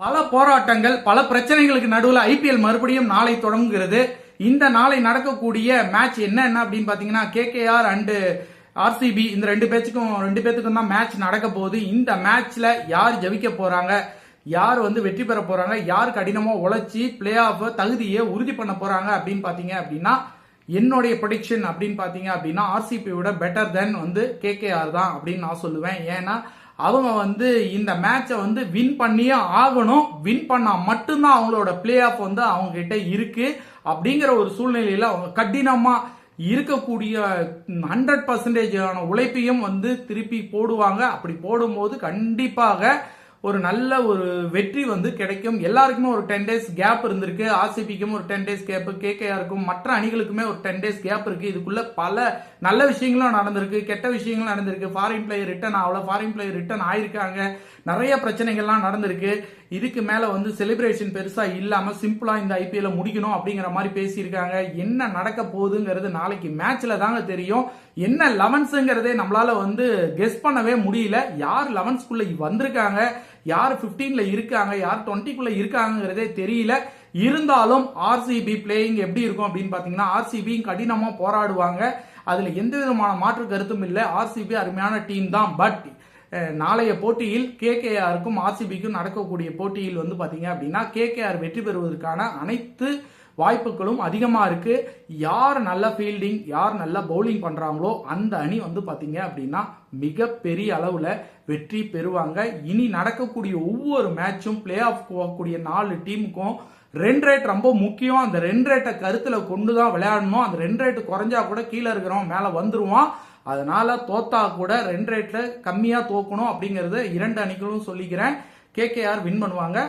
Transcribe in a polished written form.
பல போராட்டங்கள் பல பிரச்சனைகளுக்கு நடுவில் ஐபிஎல் மறுபடியும் நாளை தொடங்குகிறது. இந்த நாளை நடக்கக்கூடிய மேட்ச் என்ன அப்படின்னு பாத்தீங்கன்னா கேகேஆர் அண்ட் ஆர்சிபி இந்த ரெண்டு பேத்துக்கும் தான் மேட்ச் நடக்க போகுது. இந்த மேட்ச்ல யார் ஜெயிக்க போறாங்க, யார் வெற்றி பெற போறாங்க, யார் கடினமா உழைச்சி பிளே ஆஃப் தகுதியை உறுதி பண்ண போறாங்க அப்படின்னு பாத்தீங்க அப்படின்னா என்னுடைய ப்ரெடிக்ஷன் அப்படின்னு பாத்தீங்க அப்படின்னா ஆர்சிபியோட பெட்டர் தென் கேகேஆர் தான் அப்படின்னு நான் சொல்லுவேன். ஏன்னா அவங்க இந்த மேட்சை வின் பண்ணியே ஆகணும். வின் பண்ணா மட்டும்தான் அவங்களோட பிளே ஆஃப் அவங்க கிட்ட இருக்கு. அப்படிங்கிற ஒரு சூழ்நிலையில அவங்க கடினமா இருக்கக்கூடிய 100% உழைப்பையும் திருப்பி போடுவாங்க. அப்படி போடும்போது கண்டிப்பாக ஒரு நல்ல ஒரு வெற்றி கிடைக்கும். எல்லாருக்குமே ஒரு 10 days கேப் இருந்திருக்கு. ஆர்சிபிக்கும் ஒரு 10 days கேப், கேகேஆருக்கும் மற்ற அணிகளுக்குமே ஒரு 10 days கேப் இருக்கு. இதுக்குள்ள பல நல்ல விஷயங்களும் நடந்திருக்கு, கெட்ட விஷயங்களும் நடந்திருக்கு. ஃபாரின் பிளேயர் ரிட்டர்ன் ஆகல, ஃபாரின் பிளேயர் ரிட்டர்ன் ஆயிருக்காங்க. நிறைய பிரச்சனைகள்லாம் நடந்திருக்கு. இதுக்கு மேல செலிப்ரேஷன் பெருசா இல்லாம சிம்பிளா இந்த ஐபிஎல் முடிக்கணும் அப்படிங்கிற மாதிரி பேசியிருக்காங்க. என்ன நடக்க போகுதுங்கிறது நாளைக்கு மேட்ச்ல தாங்க தெரியும். என்ன 11ங்கிறதே நம்மளால கெஸ் பண்ணவே முடியல. யார் 11க்குள்ள வந்திருக்காங்க, யார் 15ல இருக்காங்க, யார் 20க்குள்ள இருக்காங்கிறதே தெரியல. இருந்தாலும் ஆர்சிபி பிளேயிங் எப்படி இருக்கும் அப்படின்னு பாத்தீங்கன்னா ஆர்சிபி கடினமா போராடுவாங்க. அதுல எந்த விதமான மாற்று கருத்தும் இல்லை. ஆர்சிபி அருமையான டீம் தான். பட் நாளைய போட்டியில் கேகேஆருக்கும் ஆர்சிபிக்கும் நடக்கக்கூடிய போட்டியில் பாத்தீங்க அப்படின்னா கேகேஆர் வெற்றி பெறுவதற்கான அனைத்து வாய்ப்புகளும் அதிகமா இருக்கு. யார் நல்ல ஃபீல்டிங், யார் நல்ல பவுலிங் பண்றாங்களோ அந்த அணி பாத்தீங்க அப்படின்னா மிகப்பெரிய அளவுல வெற்றி பெறுவாங்க. இனி நடக்கக்கூடிய ஒவ்வொரு மேட்சும் பிளே ஆஃப் போகக்கூடிய 4 டீமுக்கும் ரன் ரேட் ரொம்ப முக்கியம். அந்த ரன் ரேட்டை கருத்துல கொண்டுதான் விளையாடணும். அந்த ரன் ரேட் குறைஞ்சா கூட கீழே இருக்கிறவன் மேல வந்துருவான். அதனால தோத்தா கூட ரன் ரேட்ல கம்மியா தோக்கணும் அப்படிங்கறத 2 அணிகளும் சொல்லிக்கிறேன். கேகேஆர் வின் பண்ணுவாங்க.